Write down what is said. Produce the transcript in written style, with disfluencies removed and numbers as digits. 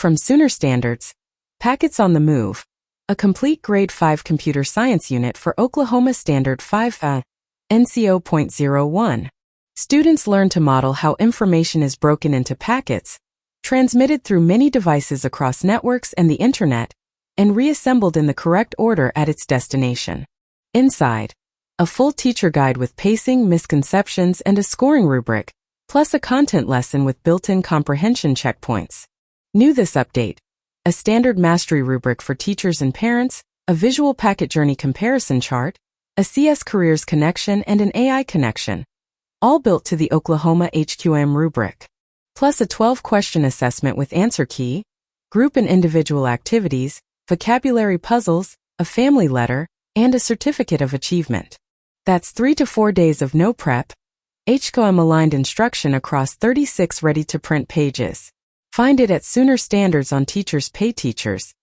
From Sooner Standards, Packets on the Move, a complete Grade 5 computer science unit for Oklahoma Standard 5NINCO01. Students learn to model how information is broken into packets, transmitted through many devices across networks and the internet, and reassembled in the correct order at its destination. Inside, a full teacher guide with pacing, misconceptions, and a scoring rubric, plus a content lesson with built-in comprehension checkpoints. New this update, a standard mastery rubric for teachers and parents, a visual packet journey comparison chart, a CS Careers connection, and an AI connection, all built to the Oklahoma HQM rubric. Plus a 12-question assessment with answer key, group and individual activities, vocabulary puzzles, a family letter, and a certificate of achievement. That's 3 to 4 days of no prep, HQM-aligned instruction across 36 ready-to-print pages. Find it at Sooner Standards on Teachers Pay Teachers.